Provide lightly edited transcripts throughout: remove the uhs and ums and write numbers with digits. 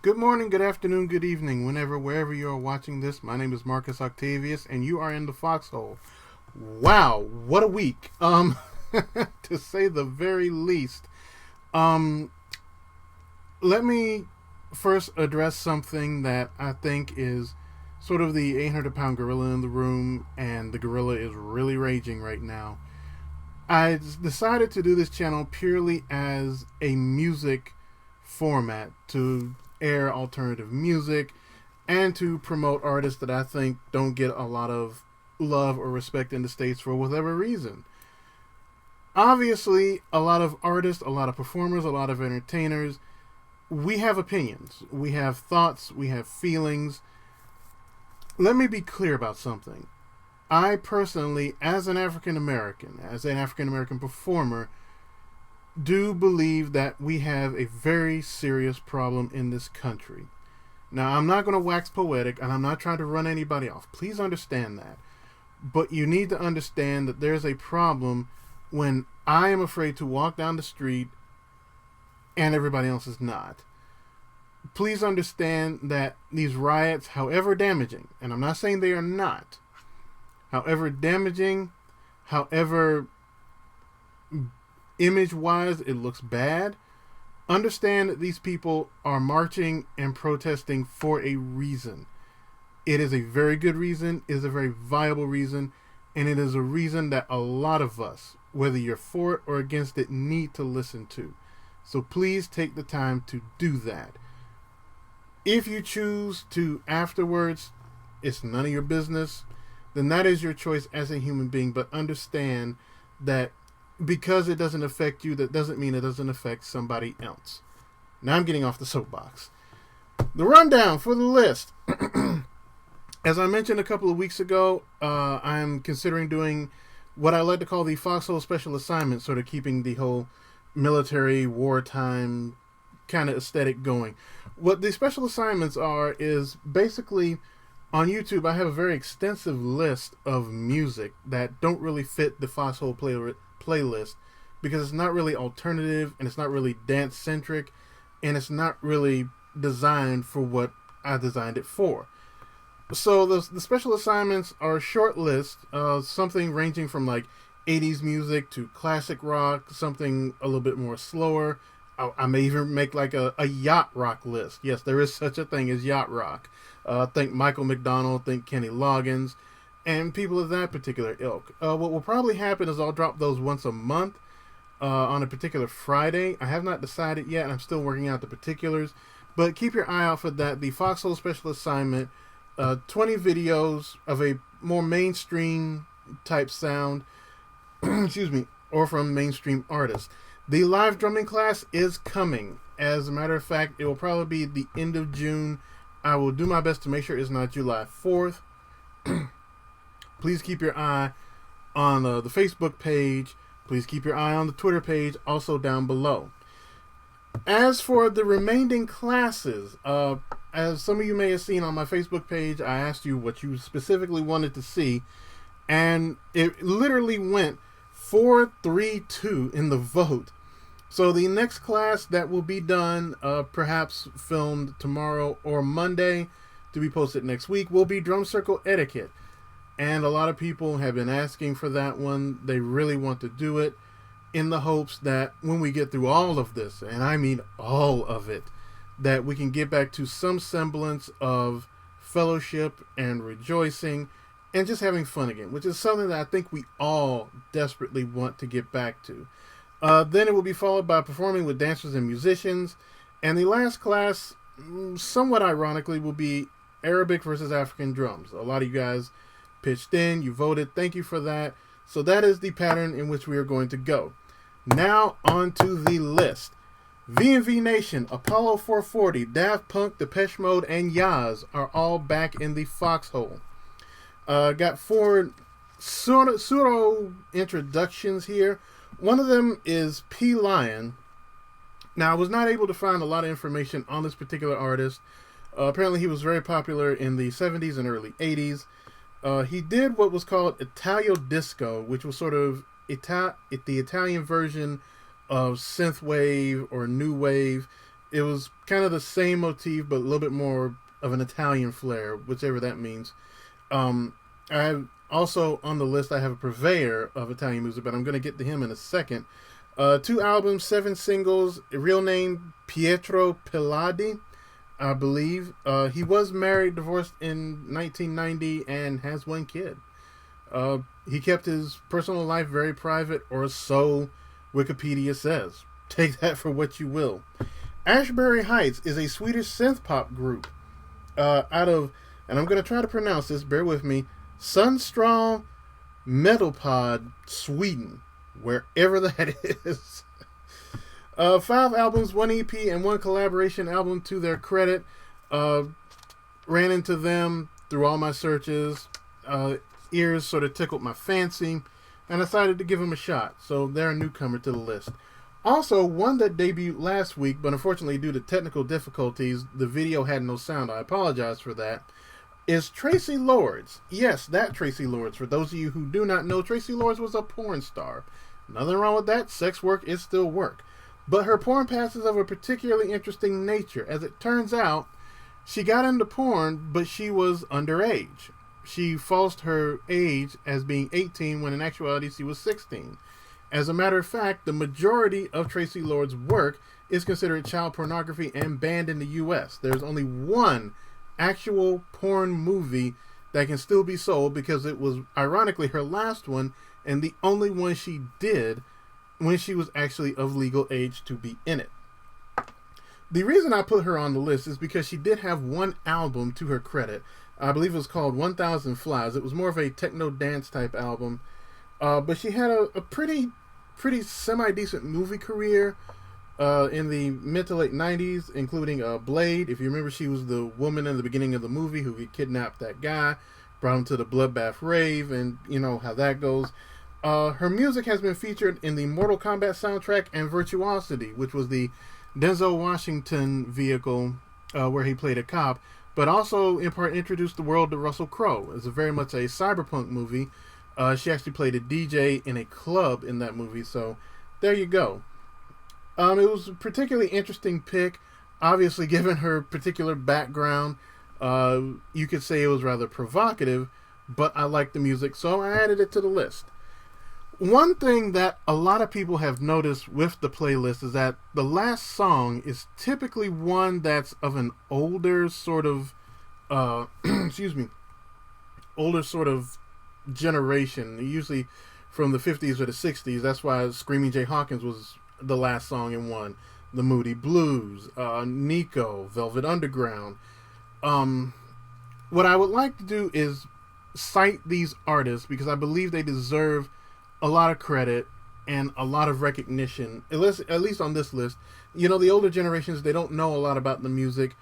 Good morning, good afternoon, good evening, wherever you are watching this. My name is Marcus Octavius, and you are in the Foxxhole. Wow, what a week! To say the very least. Um, Let me first address something that I think is sort of the 800-pound gorilla in the room, and the gorilla is really raging right now. I decided to do this channel purely as a music format to air alternative music and to promote artists that I think don't get a lot of love or respect in the States for whatever reason. Obviously, a lot of artists, a lot of performers, a lot of entertainers, we have opinions, we have thoughts, we have feelings. Let me be clear about something. I personally, as an African American performer, do believe that we have a very serious problem in this country. Now, I'm not going to wax poetic, and I'm not trying to run anybody off. Please understand that. But you need to understand that there's a problem when I am afraid to walk down the street and everybody else is not. Please understand that these riots, however damaging, and I'm not saying they are not, however damaging, however image-wise it looks bad, understand that these people are marching and protesting for a reason. It is a very good reason, it is a very viable reason, and it is a reason that a lot of us, whether you're for it or against it, need to listen to. So please take the time to do that. If you choose to afterwards, it's none of your business, then that is your choice as a human being. But understand that because it doesn't affect you, that doesn't mean it doesn't affect somebody else. Now I'm getting off the soapbox. The rundown for the list. As I mentioned a couple of weeks ago, I'm considering doing what I like to call the Foxxhole special assignment, sort of keeping the whole military, wartime kind of aesthetic going. What the special assignments are is basically on YouTube, I have a very extensive list of music that don't really fit the Foxxhole playlist because it's not really alternative and it's not really dance centric and it's not really designed for what I designed it for. So the special assignments are a short list, something ranging from like 80s music to classic rock, something a little bit more slower. I may even make like a yacht rock list. Yes, there is such a thing as yacht rock. Think Michael McDonald, think Kenny Loggins, and people of that particular ilk. What will probably happen is I'll drop those once a month on a particular Friday. I have not decided yet. I'm still working out the particulars, but keep your eye out for that. The Foxxhole special assignment, 20 videos of a more mainstream type sound, excuse me, or from mainstream artists. The live drumming class is coming. As a matter of fact, it will probably be the end of June. I will do my best to make sure it's not July 4th. Please keep your eye on the Facebook page. Please keep your eye on the Twitter page, also down below. As for the remaining classes, as some of you may have seen on my Facebook page, I asked you what you specifically wanted to see, and it literally went 4-3-2 in the vote. So the next class that will be done, perhaps filmed tomorrow or Monday to be posted next week, will be drum circle etiquette. And a lot of people have been asking for that one. They really want to do it in the hopes that when we get through all of this, and I mean all of it, that we can get back to some semblance of fellowship and rejoicing and just having fun again, which is something that I think we all desperately want to get back to. Then it will be followed by performing with dancers and musicians. And the last class, somewhat ironically, will be Arabic versus African drums. A lot of you guys pitched in, you voted, thank you for that. So that is the pattern in which we are going to go. Now on to the list. V&V Nation, Apollo 440, Daft Punk, Depeche Mode, and Yaz are all back in the Foxxhole. Got 4 pseudo introductions here. One of them is P. Lion. Now, I was not able to find a lot of information on this particular artist. Apparently, he was very popular in the 70s and early 80s. He did what was called Itali Disco, which was sort of the Italian version of synthwave or new wave. It was kind of the same motif, but a little bit more of an Italian flair, whichever that means. I have also on the list, I have a purveyor of Italian music, but I'm going to get to him in a second. 2 albums, 7 singles. Real name Pietro Piladi, I believe. He was married, divorced in 1990, and has 1 kid. He kept his personal life very private, or so Wikipedia says. Take that for what you will. Ashbury Heights is a Swedish synth pop group out of, and I'm going to try to pronounce this, bear with me, Sunstral Metalpod, Sweden, wherever that is. 5 albums, 1 EP, and 1 collaboration album to their credit. Ran into them through all my searches. Ears sort of tickled my fancy, and I decided to give them a shot. So they're a newcomer to the list. Also, one that debuted last week, but unfortunately due to technical difficulties, the video had no sound. I apologize for that. Is Tracy Lords. Yes, that Tracy Lords. For those of you who do not know, Tracy Lords was a porn star. Nothing wrong with that. Sex work is still work. But her porn past is of a particularly interesting nature. As it turns out, she got into porn, but she was underage. She falsed her age as being 18 when in actuality she was 16. As a matter of fact, the majority of Tracy Lords' work is considered child pornography and banned in the U.S. There's only 1 actual porn movie that can still be sold because it was ironically her last one and the only one she did when she was actually of legal age to be in it. The reason I put her on the list is because she did have 1 album to her credit. I believe it was called 1000 Flies. It was more of a techno dance type album. But she had a pretty semi-decent movie career in the mid to late 90s, including Blade. If you remember, she was the woman in the beginning of the movie who kidnapped that guy, brought him to the Bloodbath Rave, and you know how that goes. Her music has been featured in the Mortal Kombat soundtrack and Virtuosity, which was the Denzel Washington vehicle where he played a cop, but also in part introduced the world to Russell Crowe. It's very much a cyberpunk movie. She actually played a DJ in a club in that movie, so there you go. It was a particularly interesting pick, obviously given her particular background. You could say it was rather provocative, but I liked the music, so I added it to the list. One thing that a lot of people have noticed with the playlist is that the last song is typically one that's of an older sort of, older sort of generation, usually from the 50s or the 60s. That's why Screaming Jay Hawkins was the last song in one. The Moody Blues, Nico, Velvet Underground. What I would like to do is cite these artists because I believe they deserve a lot of credit and a lot of recognition, at least on this list. You know, the older generations, they don't know a lot about the music,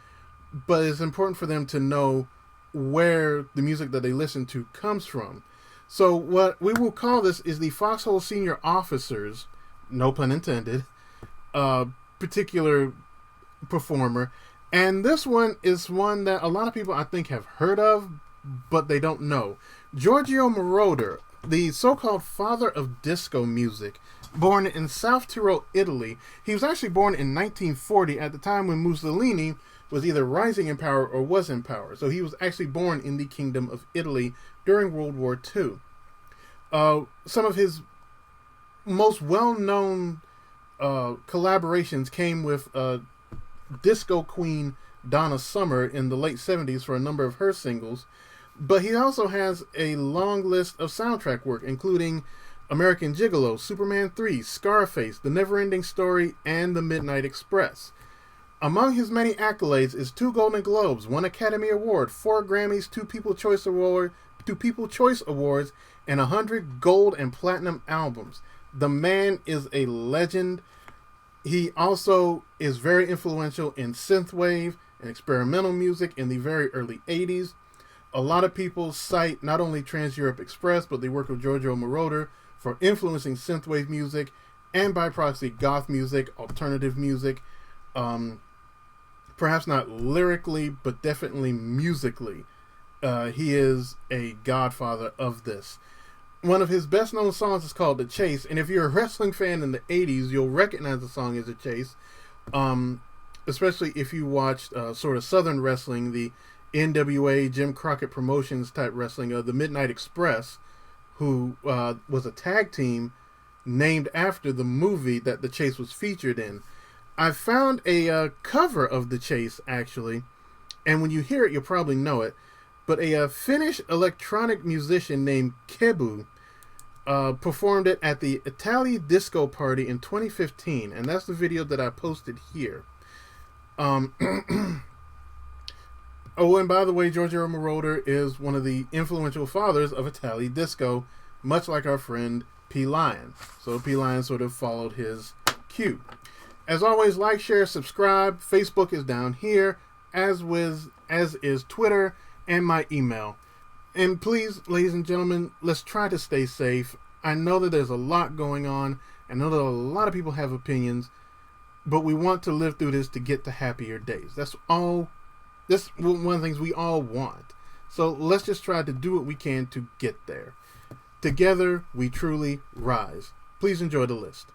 but it's important for them to know where the music that they listen to comes from. So what we will call this is the Foxxhole Senior Officers, no pun intended, particular performer. And this one is one that a lot of people I think have heard of, but they don't know. Giorgio Moroder, the so-called father of disco music, born in South Tyrol, Italy. He was actually born in 1940 at the time when Mussolini was either rising in power or was in power. So he was actually born in the Kingdom of Italy during World War II. Some of his most well-known collaborations came with disco queen Donna Summer in the late 70s for a number of her singles. But he also has a long list of soundtrack work, including American Gigolo, Superman 3, Scarface, The Neverending Story, and The Midnight Express. Among his many accolades is 2 Golden Globes, 1 Academy Award, 4 Grammys, 2 People's Choice Awards, and 100 gold and platinum albums. The man is a legend. He also is very influential in synthwave and experimental music in the very early 80s. A lot of people cite not only Trans-Europe Express, but the work of Giorgio Moroder for influencing synthwave music and by proxy goth music, alternative music. Perhaps not lyrically, but definitely musically. He is a godfather of this. One of his best known songs is called The Chase, and if you're a wrestling fan in the 80s, you'll recognize the song as The Chase. especially if you watched sort of Southern wrestling, the NWA Jim Crockett Promotions type wrestling of the Midnight Express, who was a tag team named after the movie that the chase was featured in. I found a cover of the chase, actually, and when you hear it, you'll probably know it. But a Finnish electronic musician named Kebu performed it at the Itali Disco party in 2015, and that's the video that I posted here. Oh, and by the way, Giorgio Moroder is one of the influential fathers of Itali Disco, much like our friend P. Lion. So P. Lion sort of followed his cue. As always, like, share, subscribe. Facebook is down here, as is Twitter and my email. And please, ladies and gentlemen, let's try to stay safe. I know that there's a lot going on. I know that a lot of people have opinions, but we want to live through this to get to happier days. That's all. That's one of the things we all want. So let's just try to do what we can to get there. Together, we truly rise. Please enjoy the list.